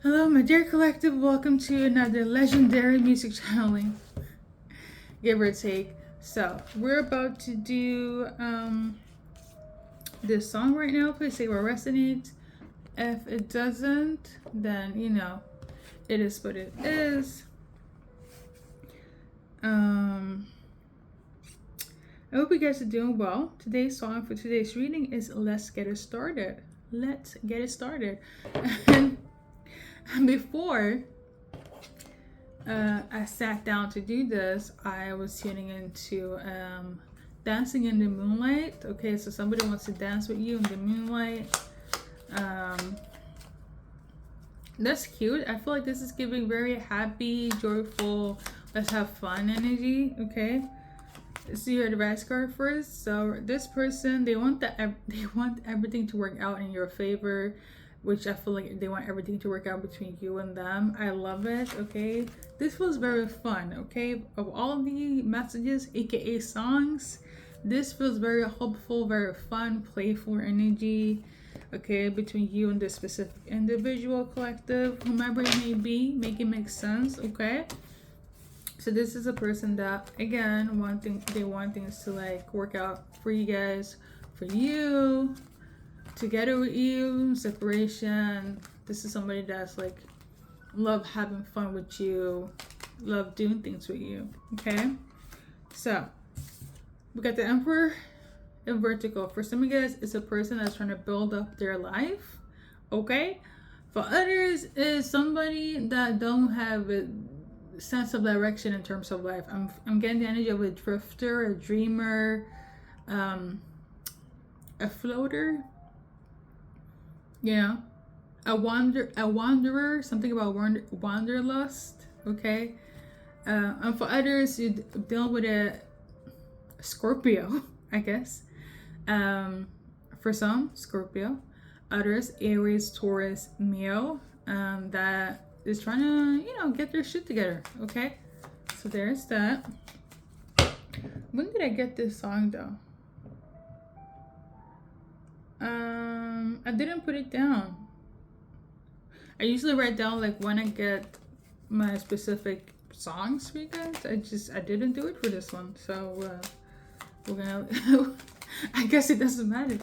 Hello, my dear collective. Welcome to another legendary music channeling, give or take. So, we're about to do this song right now. Please say what resonates. If it doesn't, then it is what it is. I hope you guys are doing well. Today's song for today's reading is Let's Get It Started. Let's get it started. And before I sat down to do this, I was tuning into Dancing in the Moonlight. Okay, so somebody wants to dance with you in the moonlight. That's cute. I feel like this is giving very happy, joyful, let's have fun energy. Okay, so you're the rice card first. So this person, they want everything to work out in your favor, which I feel like they want everything to work out between you and them. I love it. Okay, this feels very fun. Okay, of all the messages, aka songs, this feels very hopeful, very fun, playful energy. Okay, between you and this specific individual, collective, whomever it may be, make it make sense. Okay, so this is a person that, again, they want things to like work out for you guys, for you, together with you, separation. This is somebody that's like love having fun with you, love doing things with you. Okay, so we got the Emperor in vertical. For some of you guys, it's a person that's trying to build up their life. Okay, for others, is somebody that don't have a sense of direction in terms of life. I'm getting the energy of a drifter, a dreamer, a floater. Yeah, a wanderer. Something about wanderlust. Okay, and for others, you deal with a Scorpio, I guess. For some, Scorpio. Others, Aries, Taurus, Leo. That is trying to, get their shit together. Okay, so there's that. When did I get this song though? I didn't put it down. I usually write down like when I get my specific songs for you guys. I didn't do it for this one, so we're gonna I guess it doesn't matter.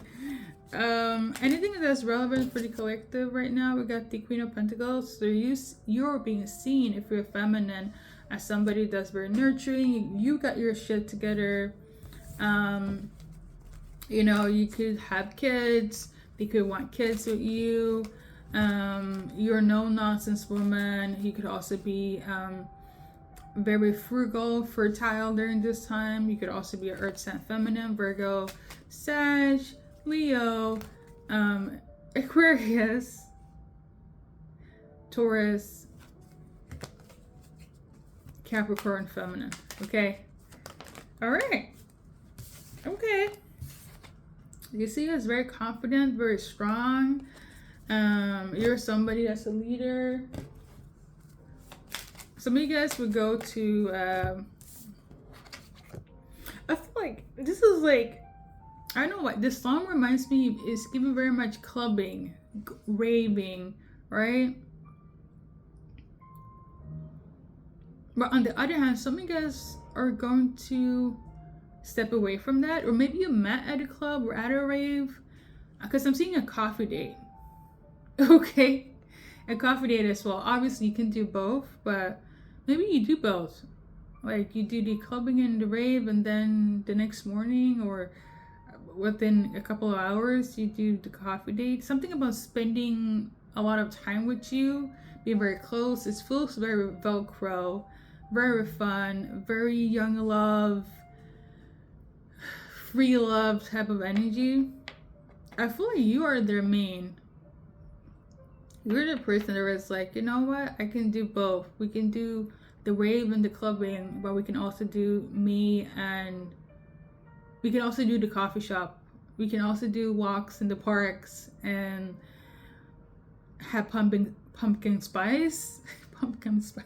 Anything that's relevant for the collective right now, we got the Queen of Pentacles. So you're being seen, if you're feminine, as somebody that's very nurturing. You got your shit together. You could have kids. They could want kids with you. You're no nonsense woman. You could also be very frugal, fertile during this time. You could also be an earth sign feminine, Virgo, Sag, Leo, Aquarius, Taurus, Capricorn feminine. Okay, all right. Okay, you see us very confident, very strong. You're somebody that's a leader. Some of you guys would go to I feel like this is like, I don't know what this song reminds me, is giving very much clubbing, raving, right? But on the other hand, some of you guys are going to step away from that, or maybe you met at a club or at a rave, because I'm seeing a coffee date. Okay, a coffee date as well. Obviously you can do both, but maybe you do both. Like you do the clubbing and the rave, and then the next morning or within a couple of hours you do the coffee date. Something about spending a lot of time with you, being very close. It feels very Velcro, very fun, very young love, free love type of energy. I feel like you are their main. You're the person that is like, you know what, I can do both. We can do the rave and the clubbing, but we can also do me, and we can also do the coffee shop. We can also do walks in the parks and have pumpkin spice. Pumpkin spice.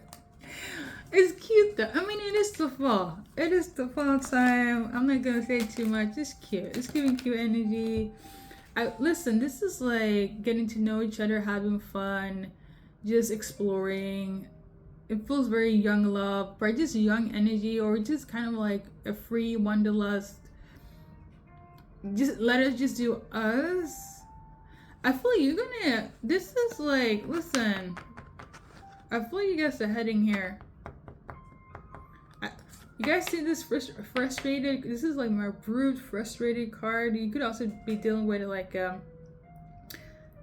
It's cute though. I mean, it is the fall. It is the fall time. I'm not gonna say too much. It's cute. It's giving cute energy. Listen, this is like getting to know each other, having fun, just exploring. It feels very young love, right? Just young energy, or just kind of like a free wanderlust. Just let us just do us. I feel like you're gonna. This is like, listen. I feel like you guys are heading here. You guys see this frustrated? This is like my brute frustrated card. You could also be dealing with like a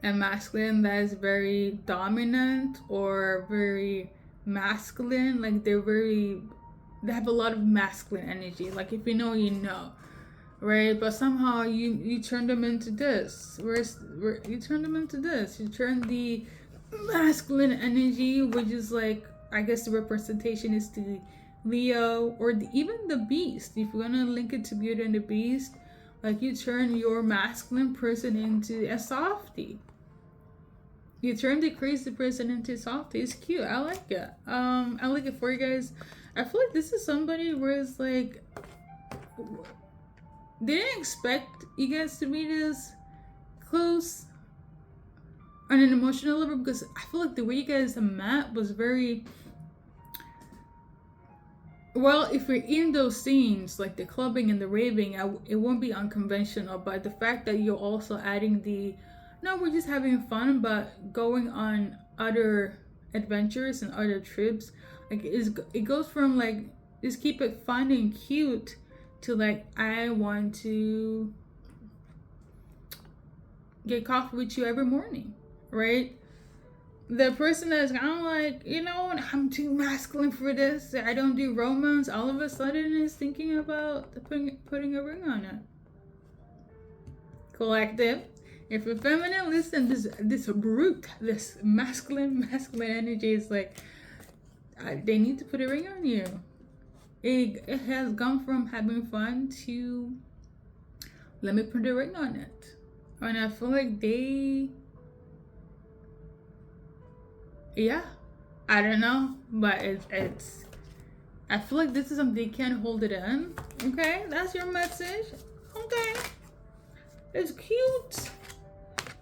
masculine that is very dominant or very masculine. Like they have a lot of masculine energy. Like if you know, you know, right? But somehow you turn them into this. You turn them into this. You turn the masculine energy, which is like, I guess the representation is the Leo or even the beast. If you're gonna link it to Beauty and the Beast, like you turn your masculine person into a softie. You turn the crazy person into a softie. It's cute. I like it. I like it for you guys. I feel like this is somebody where it's like they didn't expect you guys to be this close on an emotional level, because I feel like the way you guys met was very well. If you're in those scenes like the clubbing and the raving, it won't be unconventional. But the fact that you're also adding the no, we're just having fun, but going on other adventures and other trips, like it goes from like just keep it fun and cute to like I want to get coffee with you every morning, right? The person that's kind of like, you know, I'm too masculine for this, I don't do romance, all of a sudden is thinking about putting a ring on it. Collective. If you're feminine, listen, this brute, this masculine energy is like, they need to put a ring on you. It has gone from having fun to let me put a ring on it. And I feel like I don't know, but it's I feel like this is something they can't hold it in. Okay, that's your message. Okay, it's cute.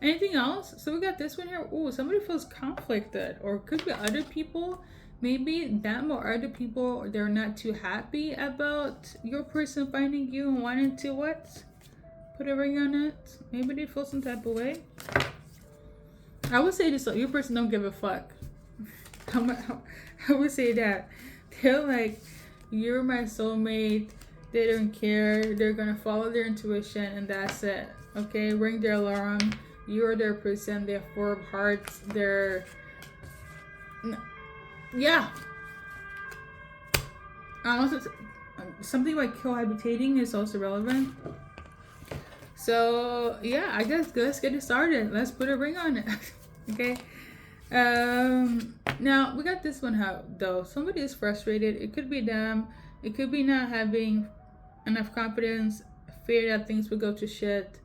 Anything else? So we got this one here. Oh, somebody feels conflicted, or it could be other people. Maybe them or other people, they're not too happy about your person finding you and wanting to what? Put a ring on it. Maybe they feel some type of way. I would say this, your person don't give a fuck. I would say that. They're like, you're my soulmate. They don't care. They're gonna follow their intuition and that's it. Okay, ring their alarm. You're their person. They're 4 of hearts. They're... Yeah. Also, something like cohabitating is also relevant. So yeah, I guess let's get it started. Let's put a ring on it. Okay. Now we got this one out though. Somebody is frustrated. It could be them. It could be not having enough confidence, fear that things will go to shit.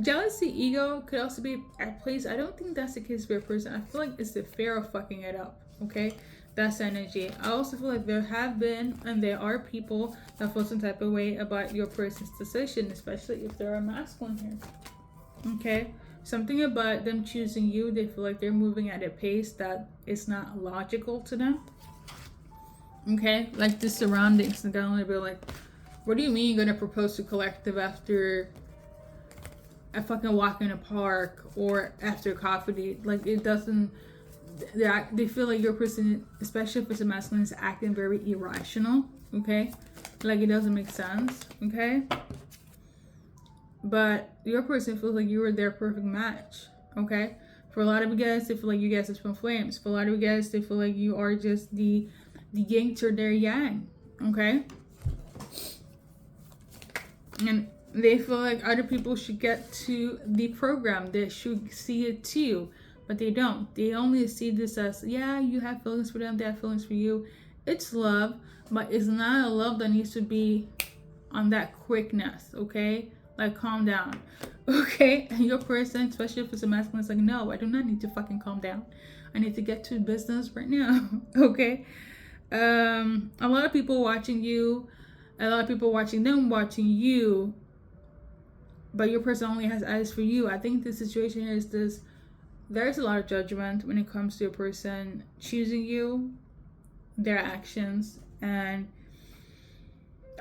Jealousy, ego could also be at place. I don't think that's the case for a person. I feel like it's the fear of fucking it up. Okay, that's energy. I also feel like there have been and there are people that feel some type of way about your person's decision, especially if they're a masculine here. Okay, something about them choosing you, they feel like they're moving at a pace that is not logical to them. Okay, like the surroundings, they're gonna be like, what do you mean you're gonna propose to collective after a fucking walk in a park or after a coffee date? Like it doesn't, they feel like your person, especially if it's a masculine, is acting very irrational. Okay, like it doesn't make sense. Okay, but your person feels like you were their perfect match. Okay, for a lot of you guys, they feel like you guys are twin flames. For a lot of you guys, they feel like you are just the yin to their yang. Okay, and they feel like other people should get to the program. They should see it too, but they don't. They only see this as, yeah, you have feelings for them, they have feelings for you. It's love, but it's not a love that needs to be on that quickness. Okay, like calm down. Okay, and your person, especially if it's a masculine, is like, no, I do not need to fucking calm down. I need to get to business right now. Okay, a lot of people watching you, a lot of people watching them, watching you, but your person only has eyes for you. I think the situation is this there's a lot of judgment when it comes to a person choosing you, their actions, and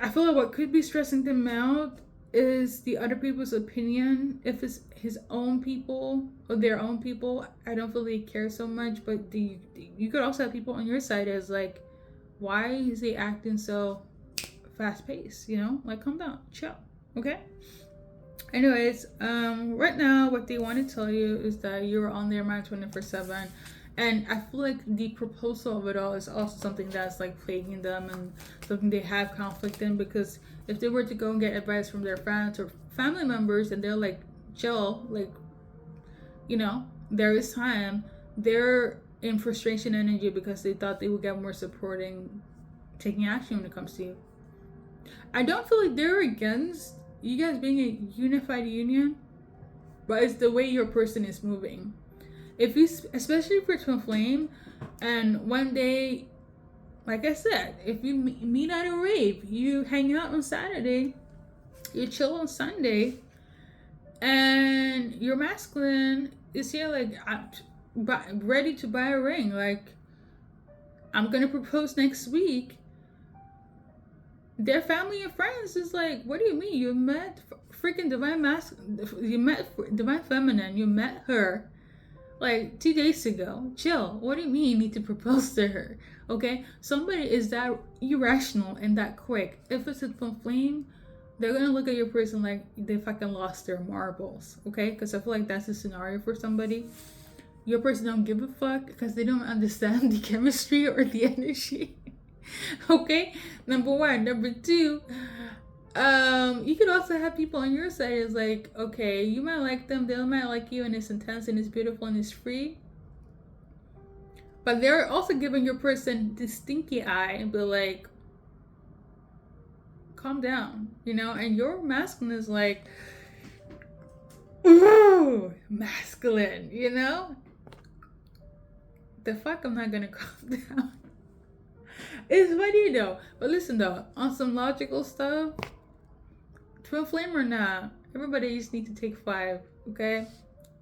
I feel like what could be stressing them out is the other people's opinion. If it's his own people or their own people, I don't feel they care so much. But you could also have people on your side as like, why is he acting so fast paced? You know, like calm down, chill, okay? Anyways, right now what they want to tell you is that you're on their mind 24/7. And I feel like the proposal of it all is also something that's like plaguing them and something they have conflict in, because if they were to go and get advice from their friends or family members and they're like, chill, like, you know, there is time, they're in frustration energy because they thought they would get more supporting taking action when it comes to you. I don't feel like they're against you guys being a unified union, but it's the way your person is moving. If you, especially for twin flame, and one day, like I said, if you meet at a rave, you hang out on Saturday, you chill on Sunday, and your masculine is here like ready to buy a ring, like I'm gonna propose next week. Their family and friends is like, what do you mean? You met freaking divine masculine, you met divine feminine, you met her like 2 days ago. Chill. What do you mean you need to propose to her? Okay? Somebody is that irrational and that quick. If it's a twin flame, they're gonna look at your person like they fucking lost their marbles. Okay? Because I feel like that's the scenario for somebody. Your person don't give a fuck because they don't understand the chemistry or the energy. Okay? Number one. Number two, you could also have people on your side is like, okay, you might like them, they might like you, and it's intense and it's beautiful and it's free. But they're also giving your person the stinky eye and be like, calm down, you know? And your masculine is like, ooh, masculine, you know? The fuck, I'm not gonna calm down. It's funny though. But listen though, on some logical stuff, twin flame or not, everybody just need to take 5, okay?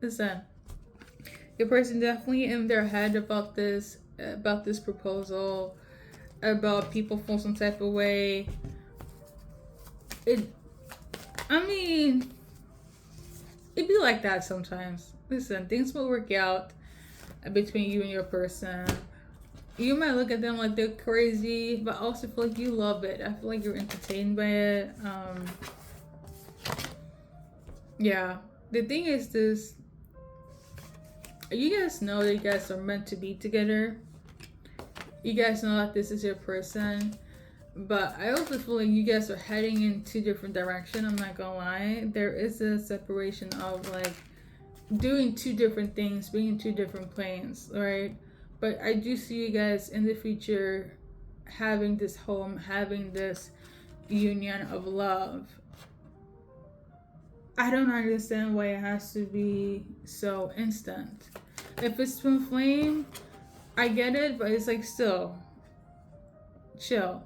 Listen, your person definitely in their head about this proposal, about people feel some type of way. It'd be like that sometimes. Listen, things will work out between you and your person. You might look at them like they're crazy, but also feel like you love it. I feel like you're entertained by it. Yeah, the thing is this, you guys know that you guys are meant to be together. You guys know that this is your person, but I also feel like you guys are heading in 2 different directions. I'm not gonna lie, there is a separation of like doing 2 different things, being in 2 different planes, right? But I do see you guys in the future having this home, having this union of love. I don't understand why it has to be so instant. If it's twin flame, I get it, but it's like still chill.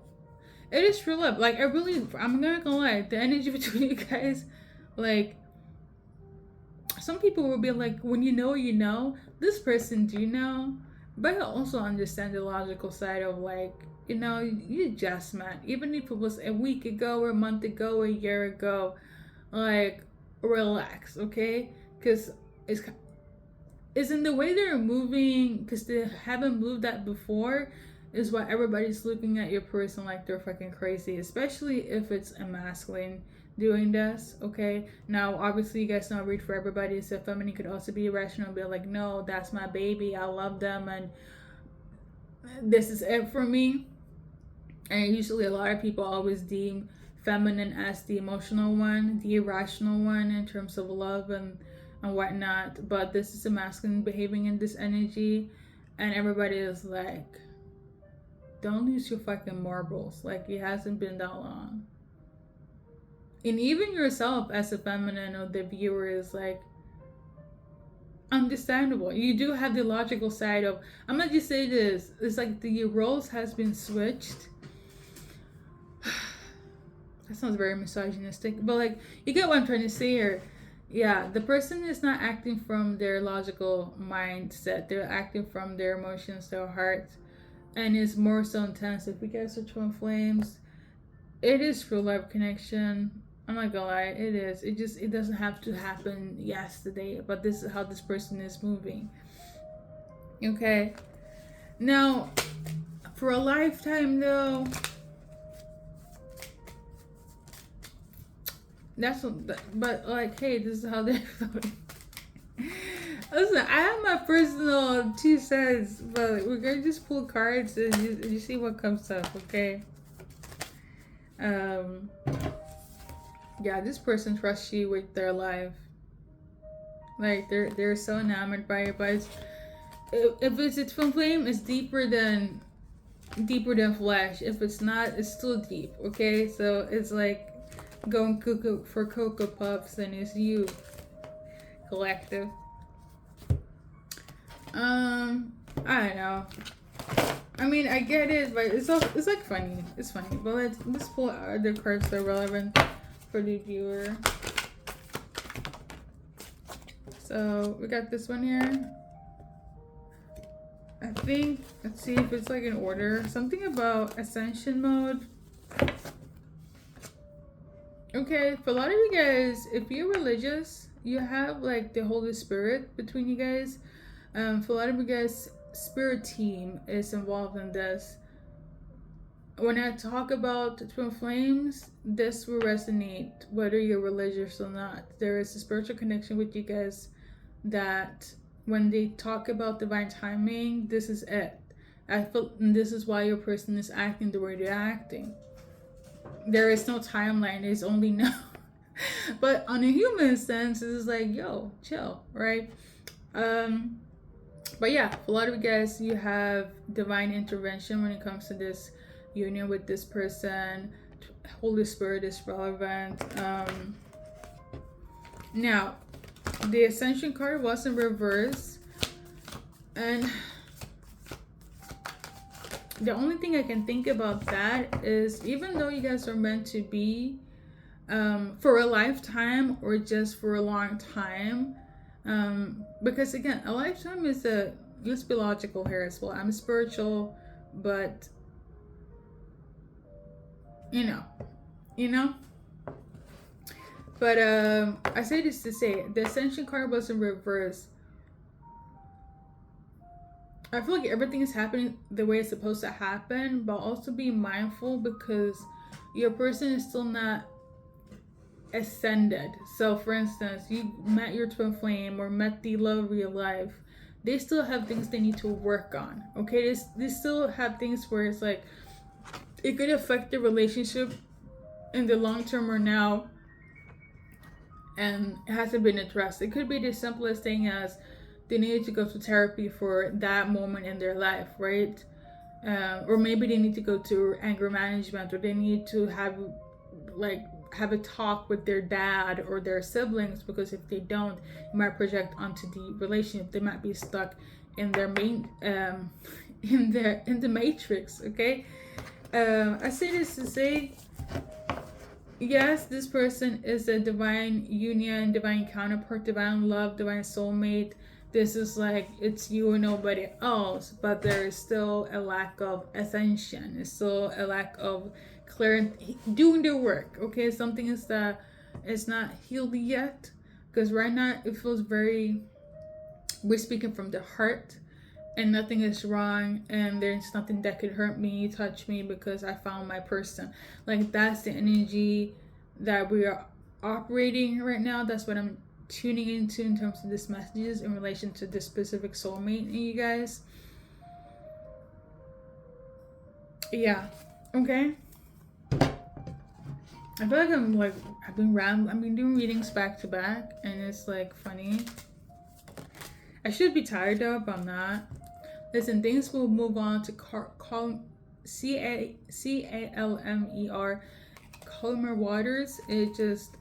It is true love. Like I'm not gonna lie, the energy between you guys, like some people will be like, when you know, this person do you know? But I also understand the logical side of like, you know, you just met. Even if it was a week ago or a month ago or a year ago, like relax, okay? Because it's in the way they're moving, because they haven't moved that before, is why everybody's looking at your person like they're fucking crazy, especially if it's a masculine doing this, okay? Now, obviously, you guys know read for everybody, so feminine could also be irrational and be like, no, that's my baby, I love them, and this is it for me. And usually a lot of people always deem feminine as the emotional one, the irrational one in terms of love and whatnot. But this is a masculine behaving in this energy, and everybody is like, don't lose your fucking marbles. Like, it hasn't been that long. And even yourself as a feminine or the viewer is like, understandable. You do have the logical side of, I'm gonna just say this, it's like the roles has been switched. That sounds very misogynistic, but like, you get what I'm trying to say here. Yeah, the person is not acting from their logical mindset. They're acting from their emotions, their heart, and it's more so intense. If you guys are twin flames, it is true love connection. I'm not gonna lie, it is. It doesn't have to happen yesterday, but this is how this person is moving. Okay. Now, for a lifetime though, that's what, but like, hey, this is how they're feeling. Listen, I have my personal 2 cents, but we're gonna just pull cards and you see what comes up, okay? Um, yeah, this person trusts you with their life. Like they're so enamored by it, but if it's a twin flame, it's deeper than flesh. If it's not, it's still deep. Okay, so it's like going cuckoo for Cocoa Puffs, and it's you, collective. I don't know. I mean, I get it, but it's like funny. It's funny, but let's pull other cards that are relevant for the viewer. So we got this one here. I think, let's see if it's like in order. Something about ascension mode. Okay, for a lot of you guys, if you're religious, you have like the Holy Spirit between you guys. For a lot of you guys, spirit team is involved in this. When I talk about twin flames, this will resonate whether you're religious or not. There is a spiritual connection with you guys that when they talk about divine timing, this is it. I feel this is why your person is acting the way they're acting. There is no timeline, there's only no. But on a human sense, it's like, yo, chill, right? But yeah, for a lot of you guys, you have divine intervention when it comes to this union with this person. Holy Spirit is relevant. Now, the Ascension card was in reverse, and the only thing I can think about that is, even though you guys are meant to be for a lifetime or just for a long time, because again, a lifetime is let's be logical here as well. I'm spiritual, but you know. But I say this to say the Ascension card was in reverse. I feel like everything is happening the way it's supposed to happen, but also be mindful because your person is still not ascended. So for instance, you met your twin flame or met the love of your life, they still have things they need to work on. Okay, they still have things where it's like it could affect the relationship in the long term or now, and it hasn't been addressed. It could be the simplest thing as they needed to go to therapy for that moment in their life, right? Or maybe they need to go to anger management, or they need to have a talk with their dad or their siblings, because if they don't, it might project onto the relationship. They might be stuck in their main in the matrix. Okay, I say this to say, yes, this person is a divine union, divine counterpart, divine love, divine soulmate. This is like it's you and nobody else, but there is still a lack of ascension. It's still a lack of clear doing their work. Okay, something is that it's not healed yet, because right now it feels very, we're speaking from the heart, and nothing is wrong, and there's nothing that could hurt me, touch me, because I found my person. Like that's the energy that we are operating right now. That's what I'm tuning into in terms of this messages in relation to this specific soulmate in you guys. Yeah. Okay. I feel like I've been doing readings back to back, and it's like funny. I should be tired though, but I'm not. Listen, things will move on to Calmer calmer waters. It just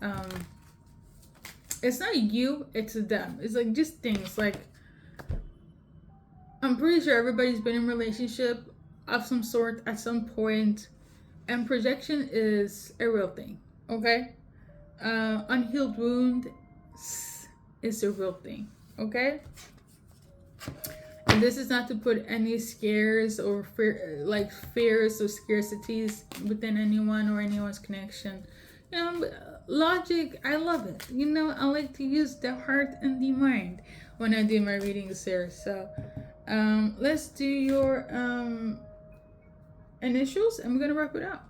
it's not you, it's them. It's like just things like, I'm pretty sure everybody's been in a relationship of some sort at some point, and projection is a real thing. Okay, unhealed wound, is the real thing, okay? And this is not to put any scares or fears or scarcities within anyone or anyone's connection. You know, logic, I love it. You know, I like to use the heart and the mind when I do my readings here. So, let's do your initials and we're gonna wrap it up.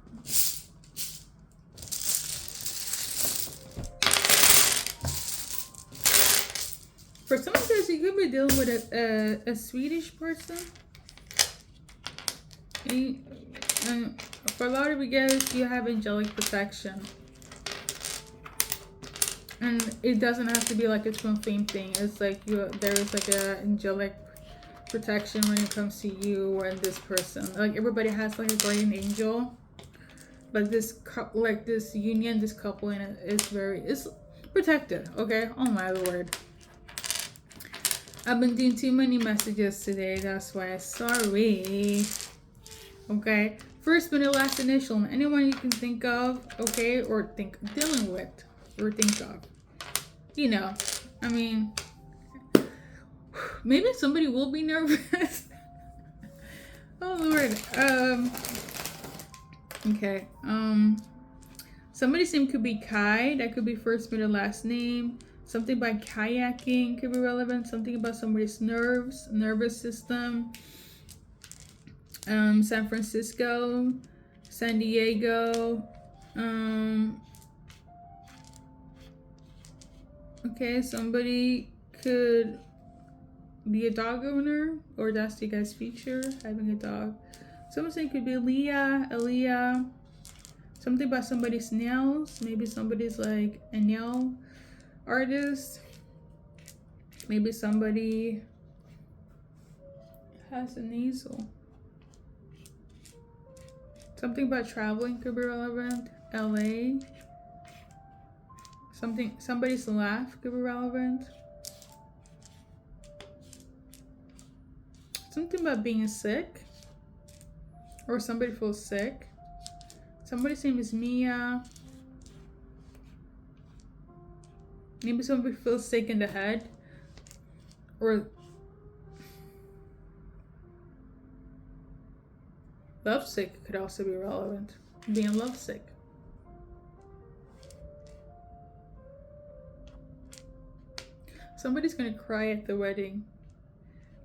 For some of you, you could be dealing with a Swedish person. For a lot of you guys, you have angelic protection. And it doesn't have to be like a twin flame thing. It's like there is like a angelic protection when it comes to you and this person. Like everybody has like a guardian angel. But this union, this couple in it is protected, okay? Oh my lord. I've been doing too many messages today, that's why. Sorry. Okay. First, middle, last, initial. Anyone you can think of, okay, or dealing with, or think of. You know, I mean, maybe somebody will be nervous. Oh lord. Okay. Somebody's name could be Kai. That could be first, middle, last name. Something about kayaking could be relevant. Something about somebody's nervous system. San Francisco, San Diego. Okay, somebody could be a dog owner, or that's you guys' feature, having a dog. Someone saying it could be Aaliyah. Something about somebody's nails. Maybe somebody's like a nail artist. Maybe somebody has a nasal. Something about traveling could be relevant. LA. Somebody's laugh could be relevant. Something about being sick. Or somebody feels sick. Somebody's name is Mia. Maybe somebody feels sick in the head. Or lovesick could also be relevant. Being lovesick. Somebody's gonna cry at the wedding.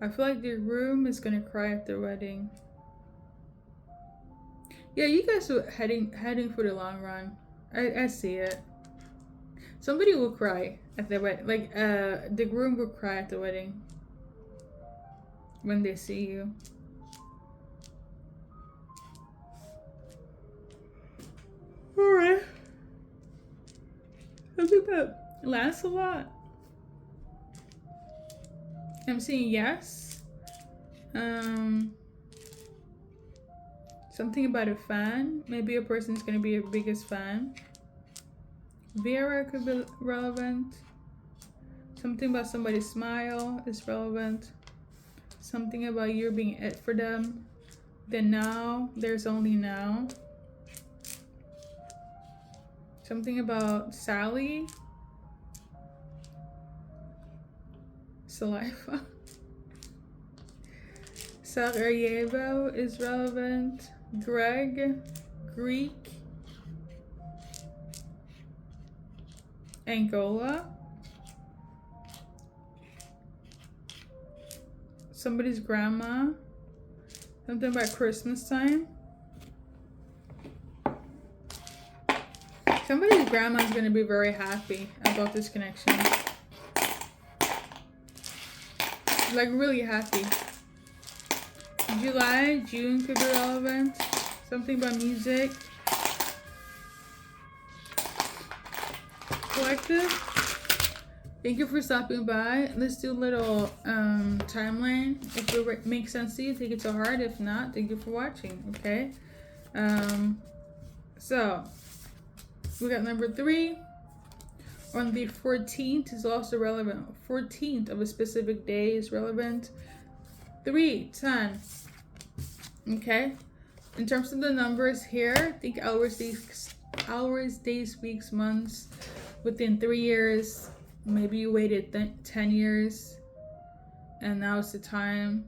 I feel like the groom is gonna cry at the wedding. Yeah, you guys are heading for the long run. I see it. Somebody will cry at the wedding. Like, the groom will cry at the wedding when they see you. Alright. I think that lasts a lot. I'm seeing yes. Something about a fan. Maybe a person's gonna be your biggest fan. Vera could be relevant. Something about somebody's smile is relevant. Something about you being it for them. The now, there's only now. Something about Sally. Saliva. Sarajevo is relevant. Greg, Greek. Angola. Somebody's grandma. Something about Christmas time. Somebody's grandma is going to be very happy about this connection. Like really happy. July, June could be relevant. Something about music. Collective. Thank you for stopping by. Let's do a little timeline. If it makes sense to you, take it to heart. If not, thank you for watching. Okay. So we got number 3. On the 14th is also relevant. 14th of a specific day is relevant. 3, 10. Okay. In terms of the numbers here, think hours, days, weeks, months, within 3 years, maybe you waited 10 years and now it's the time.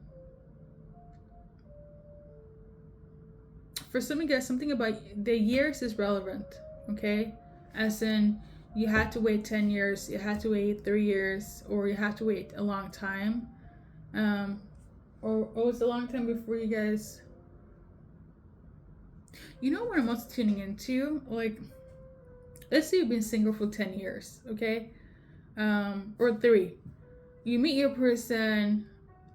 For some of you guys, something about the years is relevant, okay? As in, you had to wait 10 years, you had to wait 3 years, or you had to wait a long time. Or it was a long time before you guys. You know what I'm also tuning into? Like, let's say you've been single for 10 years, okay? Or 3. You meet your person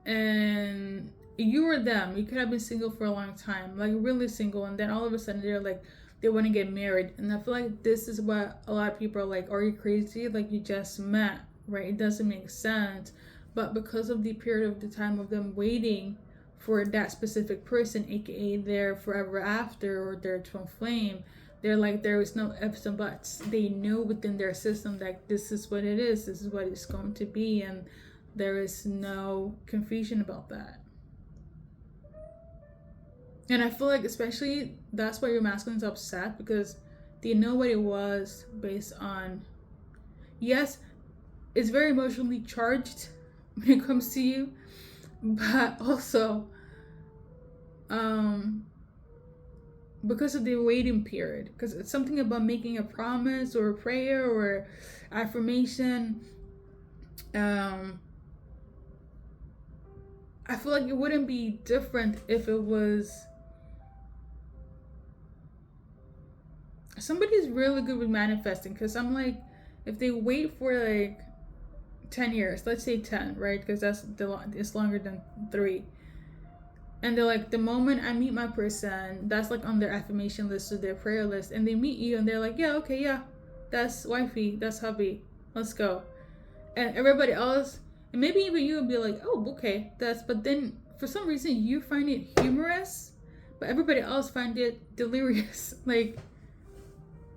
and you or them, you could have been single for a long time, like really single, and then all of a sudden they're like, they want to get married. And I feel like this is what a lot of people are like, are you crazy? Like, you just met, right? It doesn't make sense. But because of the period of the time of them waiting for that specific person, aka their forever after or their twin flame, they're like, there is no ifs and buts. They know within their system that this is what it is, this is what it's going to be, and there is no confusion about that. And I feel like especially that's why your masculine's upset, because they know what it was based on, yes, it's very emotionally charged when it comes to you, but also because of the waiting period, because it's something about making a promise or a prayer or affirmation. I feel like it wouldn't be different if it was somebody's really good with manifesting, because I'm like, if they wait for like 10 years, let's say 10, right? Because it's longer than 3. And they're like, the moment I meet my person, that's like on their affirmation list or their prayer list, and they meet you and they're like, yeah, okay, yeah, that's wifey, that's hubby, let's go. And everybody else, and maybe even you would be like, oh, okay, but then for some reason you find it humorous, but everybody else find it delirious. Like,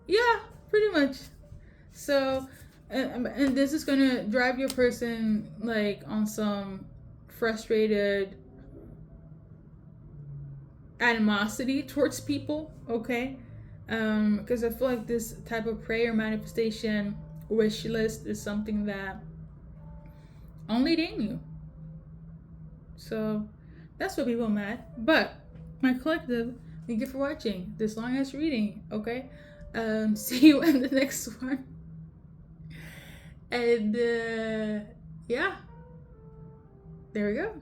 yeah, pretty much. So, and this is gonna drive your person like on some frustrated animosity towards people, okay? Because I feel like this type of prayer manifestation wish list is something that only they knew. So that's what people mad. But my collective, thank you for watching this long ass reading, okay? See you in the next one. And yeah, there we go.